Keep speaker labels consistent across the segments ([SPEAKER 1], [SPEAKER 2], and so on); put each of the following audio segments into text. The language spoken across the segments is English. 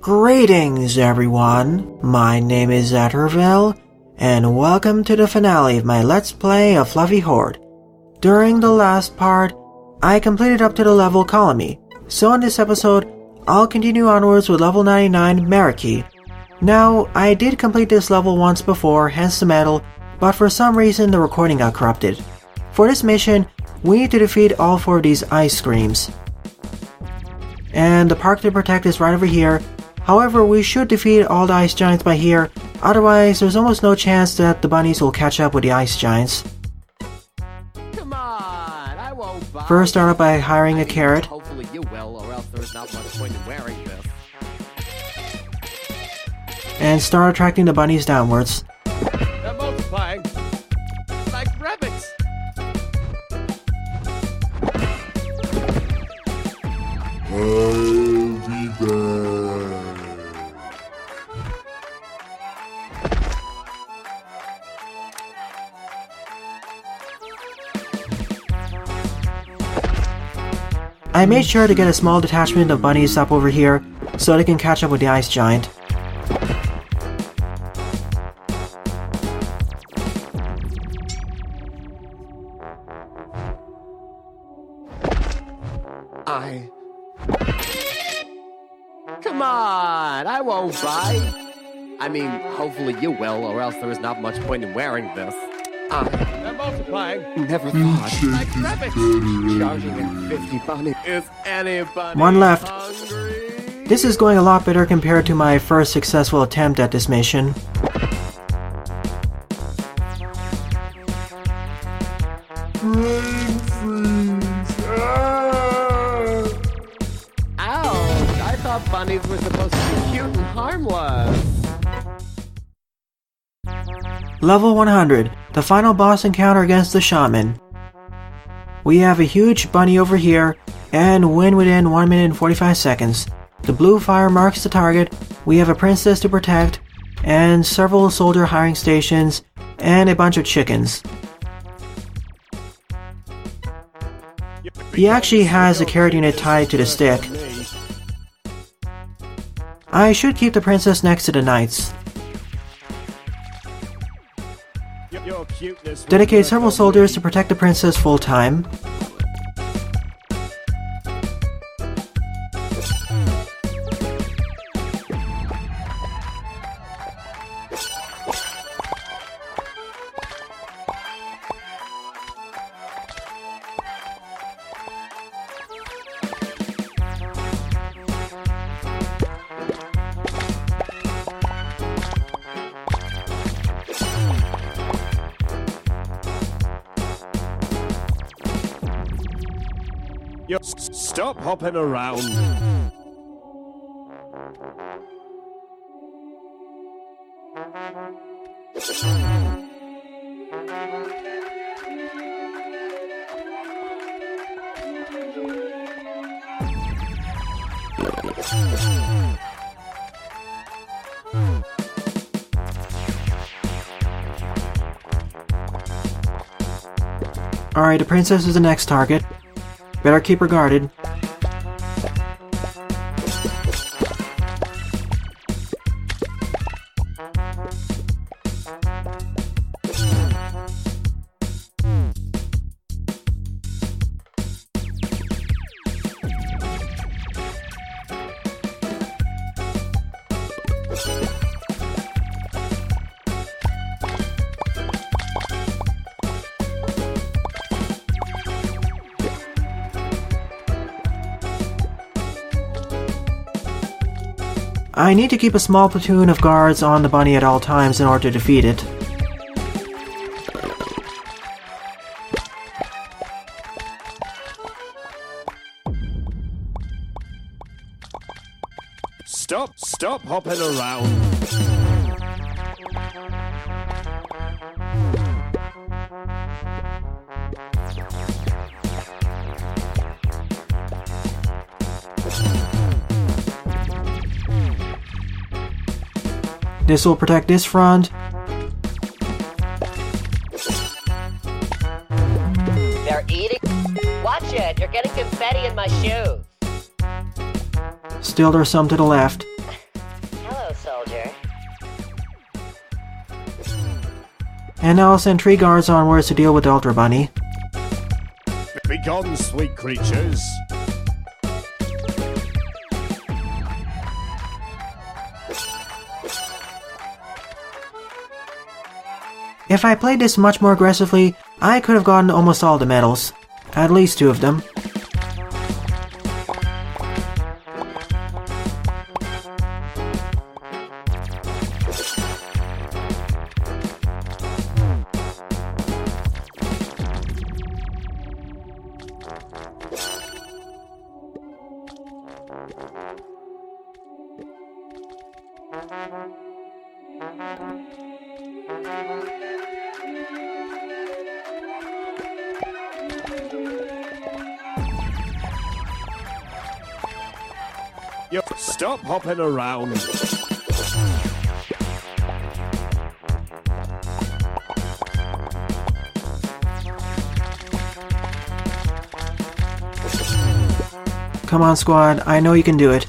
[SPEAKER 1] Greetings everyone, my name is Atterville, and welcome to the finale of my Let's Play of Fluffy Horde. During the last part, I completed up to the level Colony, so in this episode, I'll continue onwards with level 99 Wacky. Now, I did complete this level once before, hence the medal, but for some reason the recording got corrupted. For this mission, we need to defeat all 4 of these ice screams. And the park to protect is right over here. However, we should defeat all the ice giants by here, otherwise there's almost no chance that the bunnies will catch up with the ice giants.
[SPEAKER 2] Come on, I won't buy.
[SPEAKER 1] First, start out by hiring a carrot.
[SPEAKER 2] Hopefully you will, or else there's not much point in wearing this.
[SPEAKER 1] And start attracting the bunnies downwards.
[SPEAKER 2] They're multiplying like rabbits.
[SPEAKER 3] I'll be back.
[SPEAKER 1] I made sure to get a small detachment of bunnies up over here, so they can catch up with the ice giant.
[SPEAKER 2] Come on, I won't buy. I mean, hopefully you will, or else there is not much point in wearing this. They're multiplying. Never thought. Like rabbits. Charging at 50 bunny. Is anybody
[SPEAKER 1] One left.
[SPEAKER 2] hungry?
[SPEAKER 1] This is going a lot better compared to my first successful attempt at this mission.
[SPEAKER 3] Brain freeze.
[SPEAKER 2] Ouch! I thought bunnies were supposed to be cute and harmless.
[SPEAKER 1] Level 100, the final boss encounter against the shaman. We have a huge bunny over here, and win within 1 minute and 45 seconds. The blue fire marks the target, we have a princess to protect, and several soldier hiring stations, and a bunch of chickens. He actually has a carrot unit tied to the stick. I should keep the princess next to the knights. Dedicate several soldiers to protect the princess full time.
[SPEAKER 4] Yo, stop hopping around.
[SPEAKER 1] Alright, the princess is the next target. Better keep her guarded. I need to keep a small platoon of guards on the bunny at all times in order to defeat it.
[SPEAKER 4] Stop hopping around.
[SPEAKER 1] This will protect this front.
[SPEAKER 5] They're eating. Watch it, you're getting confetti in my shoes.
[SPEAKER 1] Still there's some to the left. And I'll send 3 guards onwards to deal with the Ultra Bunny.
[SPEAKER 4] Begone, sweet creatures.
[SPEAKER 1] If I played this much more aggressively, I could have gotten almost all the medals. At least 2 of them.
[SPEAKER 4] You stop hopping around.
[SPEAKER 1] Come on, squad, I know you can do it.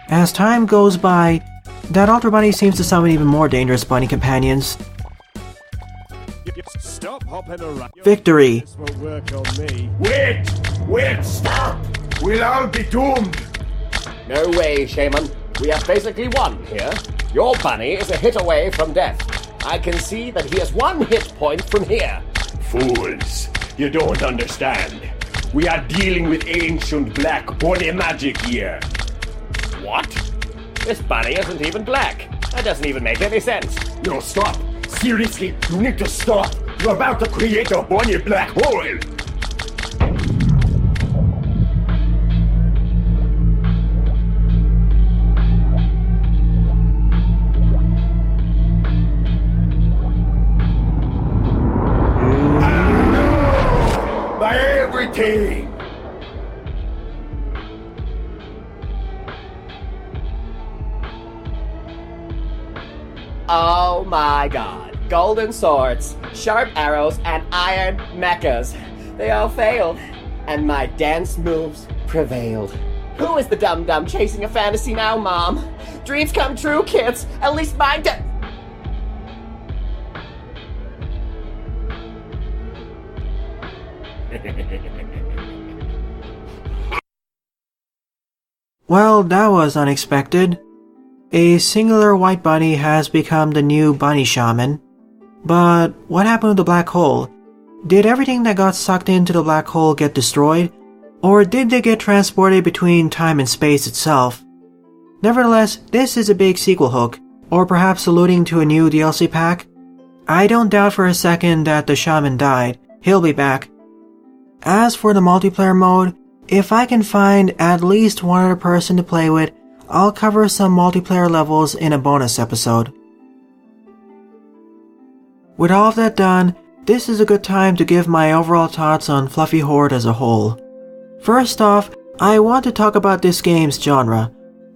[SPEAKER 1] As time goes by, that Ultra Bunny seems to summon even more dangerous bunny companions.
[SPEAKER 4] Stop hopping around.
[SPEAKER 1] Victory!
[SPEAKER 4] This won't work on me.
[SPEAKER 3] Wait, stop! We'll all be doomed!
[SPEAKER 2] No way, Shaman. We have basically won here. Your bunny is a hit away from death. I can see that he has 1 hit point from here.
[SPEAKER 3] Fools, you don't understand. We are dealing with ancient black bunny magic here.
[SPEAKER 2] What? This bunny isn't even black. That doesn't even make any sense.
[SPEAKER 3] No, stop! Seriously, you need to stop! You're about to create a bunny black hole! My everything!
[SPEAKER 2] Oh my god. Golden swords, sharp arrows, and iron mechas. They all failed. And my dance moves prevailed. Who is the dum-dum chasing a fantasy now, Mom? Dreams come true, kids. At least mine do.
[SPEAKER 1] Well, that was unexpected. A singular white bunny has become the new bunny shaman. But what happened with the black hole? Did everything that got sucked into the black hole get destroyed? Or did they get transported between time and space itself? Nevertheless, this is a big sequel hook, or perhaps alluding to a new DLC pack. I don't doubt for a second that the shaman died. He'll be back. As for the multiplayer mode, if I can find at least one other person to play with, I'll cover some multiplayer levels in a bonus episode. With all of that done, this is a good time to give my overall thoughts on Fluffy Horde as a whole. First off, I want to talk about this game's genre.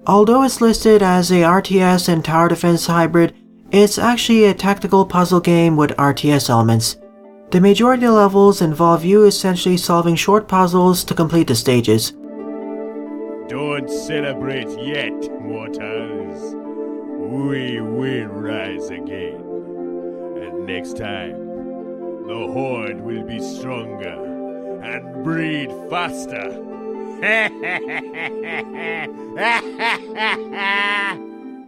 [SPEAKER 1] Although it's listed as a RTS and tower defense hybrid, it's actually a tactical puzzle game with RTS elements. The majority of the levels involve you essentially solving short puzzles to complete the stages.
[SPEAKER 4] Don't celebrate yet, mortals. We will rise again. And next time, the Horde will be stronger and breed faster.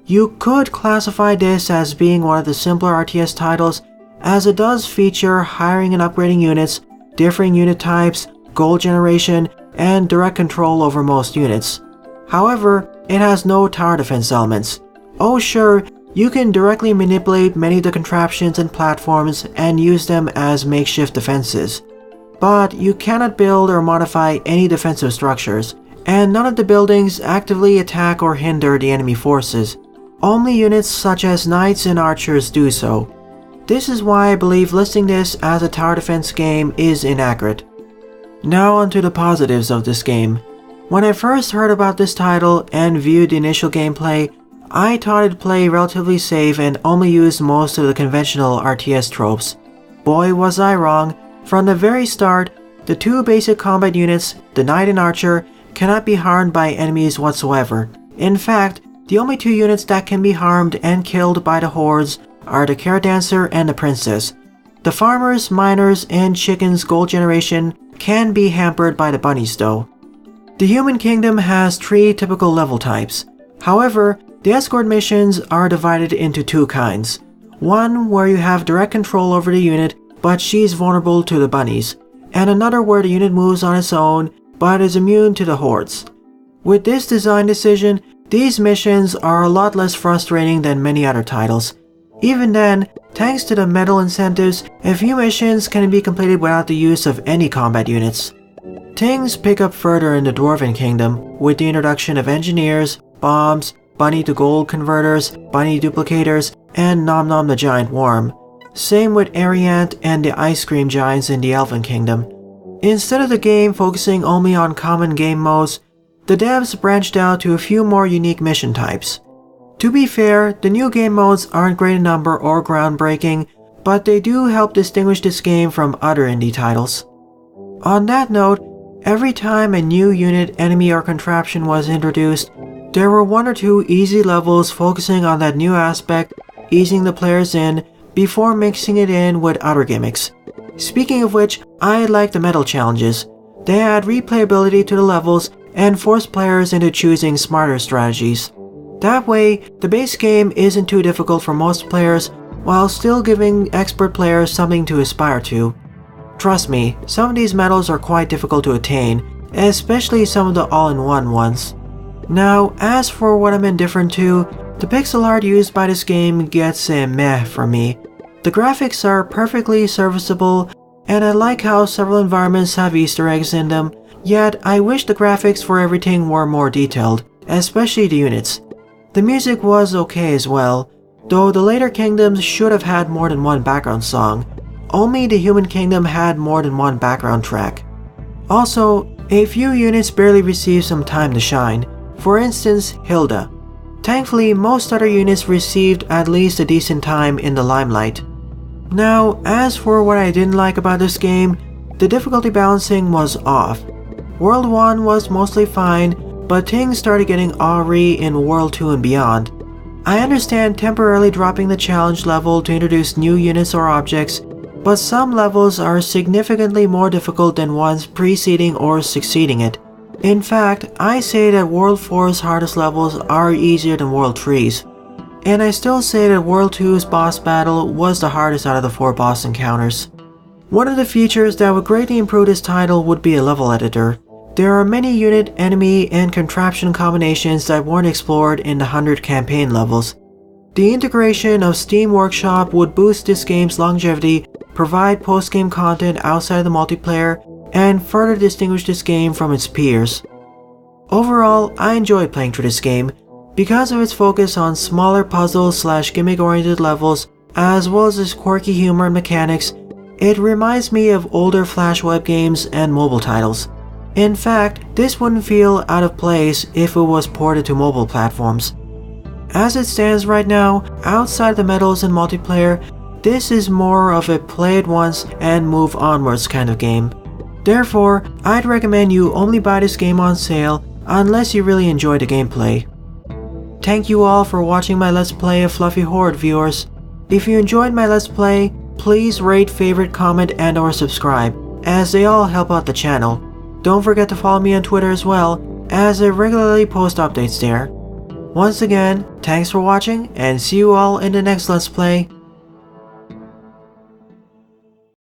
[SPEAKER 1] You could classify this as being one of the simpler RTS titles, as it does feature hiring and upgrading units, differing unit types, gold generation, and direct control over most units. However, it has no tower defense elements. Oh sure, you can directly manipulate many of the contraptions and platforms and use them as makeshift defenses. But you cannot build or modify any defensive structures, and none of the buildings actively attack or hinder the enemy forces. Only units such as knights and archers do so. This is why I believe listing this as a tower defense game is inaccurate. Now onto the positives of this game. When I first heard about this title and viewed the initial gameplay, I thought it'd play relatively safe and only use most of the conventional RTS tropes. Boy was I wrong. From the very start, the two basic combat units, the Knight and Archer, cannot be harmed by enemies whatsoever. In fact, the only two units that can be harmed and killed by the hordes are the Carrot Dancer and the Princess. The farmers, miners, and chickens' gold generation can be hampered by the bunnies though. The Human Kingdom has 3 typical level types. However, the escort missions are divided into 2 kinds. One where you have direct control over the unit, but she's vulnerable to the bunnies, and another where the unit moves on its own, but is immune to the hordes. With this design decision, these missions are a lot less frustrating than many other titles. Even then, thanks to the medal incentives, a few missions can be completed without the use of any combat units. Things pick up further in the Dwarven Kingdom with the introduction of engineers, bombs, bunny to gold converters, bunny duplicators, and Nom Nom the giant worm. Same with Ariant and the ice cream giants in the Elven Kingdom. Instead of the game focusing only on common game modes, the devs branched out to a few more unique mission types. To be fair, the new game modes aren't great in number or groundbreaking, but they do help distinguish this game from other indie titles. On that note, every time a new unit, enemy, or contraption was introduced, there were 1 or 2 easy levels focusing on that new aspect, easing the players in, before mixing it in with other gimmicks. Speaking of which, I like the medal challenges. They add replayability to the levels and force players into choosing smarter strategies. That way, the base game isn't too difficult for most players, while still giving expert players something to aspire to. Trust me, some of these medals are quite difficult to attain, especially some of the all-in-one ones. Now, as for what I'm indifferent to, the pixel art used by this game gets a meh from me. The graphics are perfectly serviceable, and I like how several environments have Easter eggs in them, yet I wish the graphics for everything were more detailed, especially the units. The music was okay as well, though the later kingdoms should have had more than one background song. Only the Human Kingdom had more than one background track. Also, a few units barely received some time to shine. For instance, Hilda. Thankfully, most other units received at least a decent time in the limelight. Now, as for what I didn't like about this game, the difficulty balancing was off. World 1 was mostly fine, but things started getting awry in World 2 and beyond. I understand temporarily dropping the challenge level to introduce new units or objects, but some levels are significantly more difficult than ones preceding or succeeding it. In fact, I say that World 4's hardest levels are easier than World 3's. And I still say that World 2's boss battle was the hardest out of the 4 boss encounters. One of the features that would greatly improve this title would be a level editor. There are many unit, enemy, and contraption combinations that weren't explored in the 100 campaign levels. The integration of Steam Workshop would boost this game's longevity, provide post-game content outside of the multiplayer, and further distinguish this game from its peers. Overall, I enjoyed playing through this game. Because of its focus on smaller puzzle/gimmick-oriented levels, as well as its quirky humor and mechanics, it reminds me of older Flash web games and mobile titles. In fact, this wouldn't feel out of place if it was ported to mobile platforms. As it stands right now, outside the medals and multiplayer, this is more of a play it once and move onwards kind of game. Therefore, I'd recommend you only buy this game on sale unless you really enjoy the gameplay. Thank you all for watching my Let's Play of Fluffy Horde, viewers. If you enjoyed my Let's Play, please rate, favorite, comment, and or subscribe, as they all help out the channel. Don't forget to follow me on Twitter as well, as I regularly post updates there. Once again, thanks for watching, and see you all in the next Let's Play.